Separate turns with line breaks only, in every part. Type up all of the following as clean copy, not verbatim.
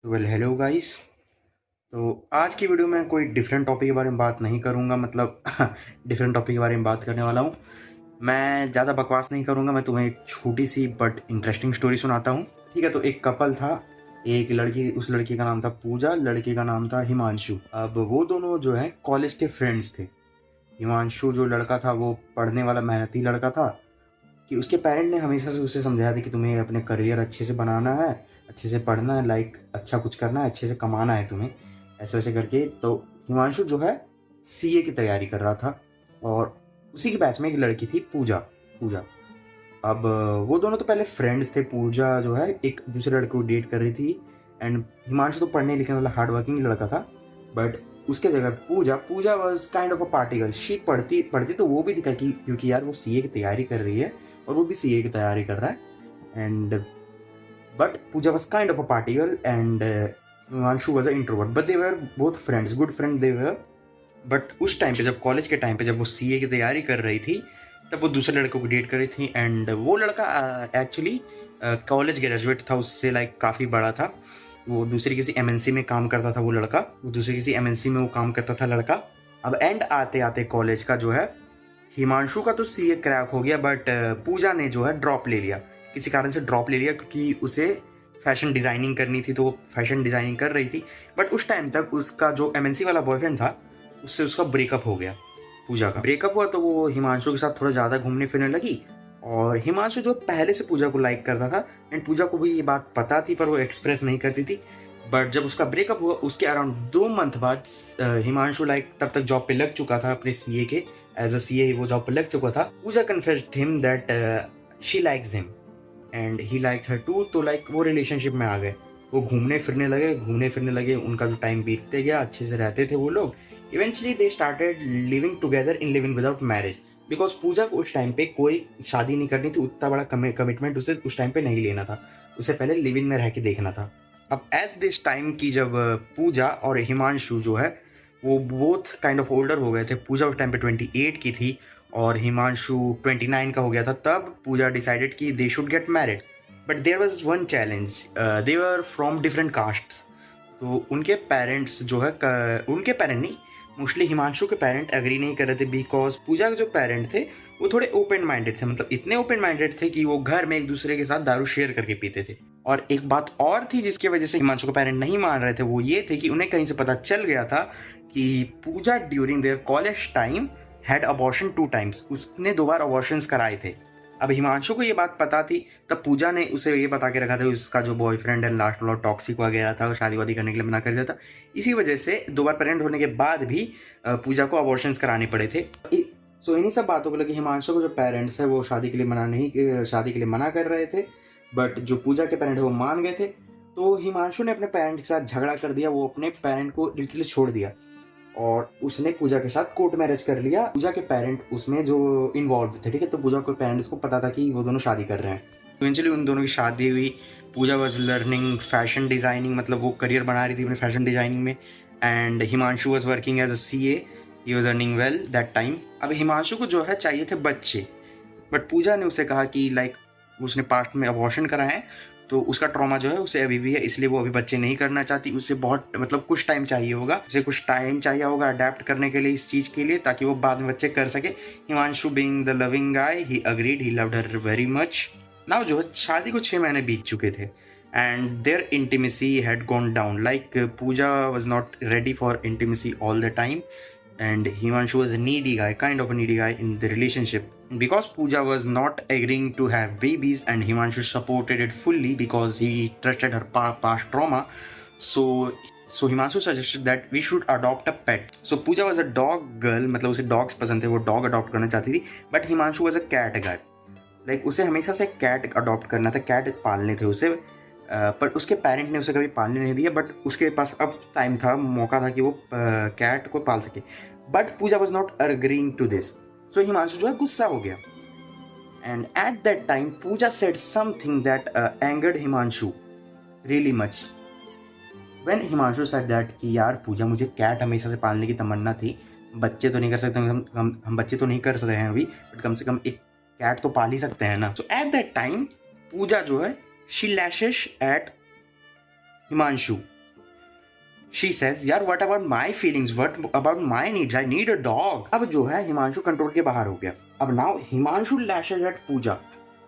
Hello guys. तो आज की वीडियो में कोई डिफरेंट टॉपिक के बारे में बात नहीं करूंगा, मतलब डिफरेंट टॉपिक के बारे में बात करने वाला हूँ। मैं ज़्यादा बकवास नहीं करूंगा, मैं तुम्हें एक छोटी सी बट इंटरेस्टिंग स्टोरी सुनाता हूँ। ठीक है, तो एक कपल था। एक लड़की, उस लड़की का नाम था पूजा, लड़के का नाम था हिमांशु। अब वो दोनों जो है कॉलेज के फ्रेंड्स थे। हिमांशु जो लड़का था वो पढ़ने वाला मेहनती लड़का था, कि उसके पेरेंट ने हमेशा से उसे समझाया था कि तुम्हें अपने करियर अच्छे से बनाना है, अच्छे से पढ़ना है, लाइक अच्छा कुछ करना है, अच्छे से कमाना है तुम्हें, ऐसे वैसे करके। तो हिमांशु जो है सीए की तैयारी कर रहा था, और उसी के बैच में एक लड़की थी पूजा। पूजा अब वो दोनों तो पहले फ्रेंड्स थे। पूजा जो है एक दूसरे लड़के को डेट कर रही थी, एंड हिमांशु तो पढ़ने लिखने वाला हार्ड वर्किंग लड़का था। बट उसके जगह Pooja Pooja was kind of a party girl. She पढ़ती पढ़ती तो वो भी दिखा कि क्योंकि यार वो सीए की तैयारी कर रही है और वो भी सीए की तैयारी कर रहा है। And but Pooja was kind of a party girl and Himanshu was a introvert, but they were both friends, good friend they were. But उस टाइम पे, जब कॉलेज के टाइम पे जब वो सीए की तैयारी कर रही थी, तब वो दूसरे लड़कों को डेट कर रही थी। एंड वो लड़का एक्चुअली कॉलेज ग्रेजुएट था, उससे लाइक काफ़ी बड़ा था। वो दूसरी किसी एमएनसी में काम करता था। वो लड़का, वो दूसरी किसी एमएनसी में वो काम करता था लड़का। अब एंड आते आते कॉलेज का जो है, हिमांशु का तो सीए क्रैक हो गया, बट पूजा ने जो है ड्रॉप ले लिया। किसी कारण से ड्रॉप ले लिया, क्योंकि उसे फैशन डिज़ाइनिंग करनी थी, तो वो फैशन डिज़ाइनिंग कर रही थी। बट उस टाइम तक उसका जो एमएनसी वाला बॉयफ्रेंड था, उससे उसका ब्रेकअप हो गया। पूजा का ब्रेकअप हुआ तो वो हिमांशु के साथ थोड़ा ज़्यादा घूमने फिरने लगी। और हिमांशु जो पहले से पूजा को लाइक करता था, एंड पूजा को भी ये बात पता थी, पर वो एक्सप्रेस नहीं करती थी। बट जब उसका ब्रेकअप हुआ, उसके अराउंड 2 मंथ बाद हिमांशु लाइक तब तक जॉब पे लग चुका था अपने सीए के। एज अ सीए वो जॉब पे लग चुका था। Pooja confessed him that she likes him and he like her too. तो लाइक वो रिलेशनशिप में आ गए। वो घूमने फिरने लगे, उनका जो टाइम बीतते गया, अच्छे से रहते थे वो लोग। Eventually they started living together in living without marriage, because Pooja को उस टाइम पे कोई शादी नहीं करनी थी। उतना बड़ा कमिटमेंट उसे उस टाइम पे नहीं लेना था। उसे पहले लिविंग में रह के देखना था। अब एट दिस टाइम की जब पूजा और हिमांशु जो है वो बोथ काइंड ऑफ ओल्डर हो गए थे। पूजा उस टाइम पे 28 की थी और हिमांशु 29 का हो गया था। तब पूजा डिसाइडेड कि they should get married. But there was one challenge, they were from different castes. तो उनके पेरेंट्स जो है, उनके पेरेंट नहीं, मोस्टली हिमांशु के पेरेंट एग्री नहीं कर रहे थे, बिकॉज पूजा के जो पेरेंट थे वो थोड़े ओपन माइंडेड थे। मतलब इतने ओपन माइंडेड थे कि वो घर में एक दूसरे के साथ दारू शेयर करके पीते थे। और एक बात और थी जिसकी वजह से हिमांशु के पेरेंट नहीं मान रहे थे, वो ये थे कि उन्हें कहीं से पता चल गया था कि Pooja during their college time had abortion 2 times. उसने 2 बार अबॉर्शंस कराए थे। अब हिमांशु को ये बात पता थी, तब पूजा ने उसे ये बता के रखा था उसका जो बॉयफ्रेंड है लास्ट वाला टॉक्सिक वगैरह था, शादी वादी करने के लिए मना कर दिया था। इसी वजह से 2 बार प्रेग्नेंट होने के बाद भी पूजा को अबॉर्शंस कराने पड़े थे। सो इन्हीं सब बातों को लेकर हिमांशु को जो पेरेंट्स है वो शादी के लिए मना कर रहे थे। बट जो पूजा के पेरेंट है वो मान गए थे। तो हिमांशु ने अपने पेरेंट के साथ झगड़ा कर दिया। वो अपने पेरेंट को लिटरली छोड़ दिया और उसने पूजा के साथ कोर्ट मैरिज कर लिया। पूजा के पेरेंट उसमें जो इन्वॉल्व थे, ठीक है, तो पूजा के पेरेंट्स को पता था कि वो दोनों शादी कर रहे हैं। इवेंचुअली उन दोनों की शादी हुई। Pooja was learning fashion designing, मतलब वो करियर बना रही थी अपने फैशन डिज़ाइनिंग में। And Himanshu was working as a CA, he was earning well that time. अब हिमांशु को जो है चाहिए थे बच्चे, बट पूजा ने उसे कहा कि लाइक उसने पास्ट में अबॉर्शन करा है, तो उसका ट्रॉमा जो है उसे अभी भी है, इसलिए वो अभी बच्चे नहीं करना चाहती। उसे बहुत मतलब कुछ टाइम चाहिए होगा, उसे कुछ टाइम चाहिए होगा अडेप्ट करने के लिए इस चीज़ के लिए, ताकि वो बाद में बच्चे कर सके। Himanshu being the loving guy, he agreed, he loved her very much. Now जो है शादी को 6 महीने बीत चुके थे and their intimacy had gone down. Like Pooja was not ready for intimacy all the time and Himanshu was a needy guy, kind of a needy guy in the relationship. Because Pooja was not agreeing to have babies and Himanshu supported it fully because he trusted her past trauma. So Himanshu suggested that we should adopt a pet. So Pooja was a dog girl, मतलब उसे dogs पसंद थे, वो dog adopt करना चाहती थी. But Himanshu was a cat guy. Like उसे हमेशा से cat adopt करना था, cat पालने थे उसे। पर उसके पेरेंट ने उसे कभी पालने नहीं दिया। बट उसके पास अब टाइम था, मौका था कि वो कैट को पाल सके। But Pooja was not agreeing to this. So Himanshu जो है गुस्सा हो गया। And at that time Pooja said something that angered Himanshu really much. When Himanshu said that कि यार पूजा, मुझे कैट हमेशा से पालने की तमन्ना थी, बच्चे तो नहीं कर सकते, हम बच्चे तो नहीं कर रहे हैं अभी, बट कम से कम एक कैट तो पाल ही सकते हैं ना। So at that time Pooja जो है she lashes at Himanshu, she says यार what about my feelings, what about my needs, I need a dog. अब जो है हिमांशु कंट्रोल के बाहर हो गया। अब नाउ हिमांशु लैशेस एट पूजा,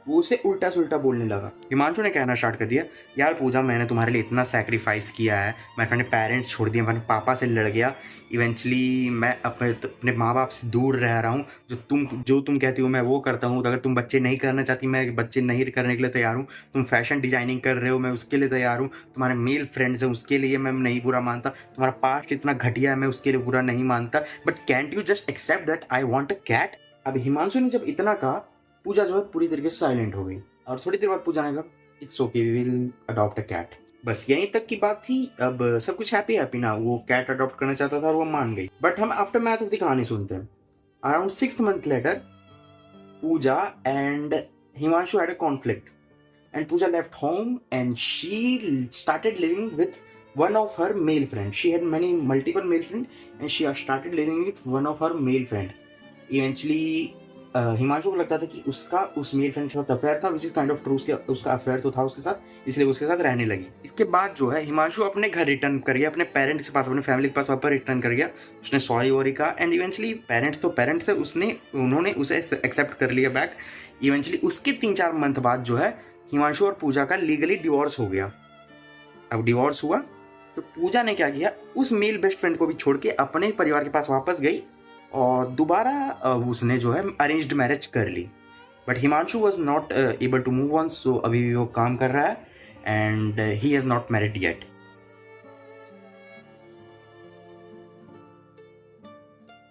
वो उसे उल्टा सुल्टा बोलने लगा। हिमांशु ने कहना स्टार्ट कर दिया, यार पूजा मैंने तुम्हारे लिए इतना सैक्रिफाइस किया है, मैं अपने पेरेंट्स छोड़ दिए, अपने पापा से लड़ गया, इवेंचुअली मैं अपने माँ बाप से दूर रह रहा हूँ, जो तुम कहती हो मैं वो करता हूँ। अगर तुम बच्चे नहीं करना चाहती, मैं बच्चे नहीं करने के लिए तैयार हूँ। तुम फैशन डिजाइनिंग कर रहे हो, मैं उसके लिए तैयार हूँ। तुम्हारे मेल फ्रेंड्स हैं, उसके लिए मैं नहीं बुरा मानता। तुम्हारा पास्ट इतना घटिया है, मैं उसके लिए बुरा नहीं मानता, but can't you just accept that I want a cat. अब हिमांशु ने जब इतना कहा, पूजा जो है पूरी तरीके से साइलेंट हो गई। और थोड़ी देर बाद पूजा ने कहा, it's okay, we will adopt a cat. बस यहीं तक की बात थी। अब सब कुछ हैप्पी हैप्पी ना, वो कैट अडॉप्ट करना चाहता था और वो मान गई। बट हम आफ्टर मैथ ऑफ द कहानी सुनते हैं। Around 6 months later, Pooja and Himanshu had a conflict, and Pooja left home and she started living with one of her male friends. She had multiple male friends and she started living with one of her male friend. Eventually Himanshu को लगता था कि उसका उस male friend के साथ affair था, which is kind of true. उसका अफेयर तो था उसके साथ, इसलिए उसके साथ रहने लगी। इसके बाद जो है हिमांशु अपने घर रिटर्न कर गया, अपने पेरेंट्स के पास, अपने फैमिली के पास वापस रिटर्न कर गया। उसने सॉरी वॉरी कहा एंड इवेंचुअली पेरेंट्स तो पेरेंट्स है, उन्होंने उसे एक्सेप्ट कर लिया बैक। इवेंचुअली उसके 3-4 मंथ बाद जो है हिमांशु और पूजा का लीगली डिवोर्स हो गया। अब डिवोर्स हुआ तो पूजा ने क्या किया, उस मेल बेस्ट फ्रेंड को भी छोड़ के अपने परिवार के पास वापस गई और दोबारा उसने जो है अरेंज्ड मैरिज कर ली। But Himanshu was not able to move on, so अभी भी वो काम कर रहा है and he has not married yet.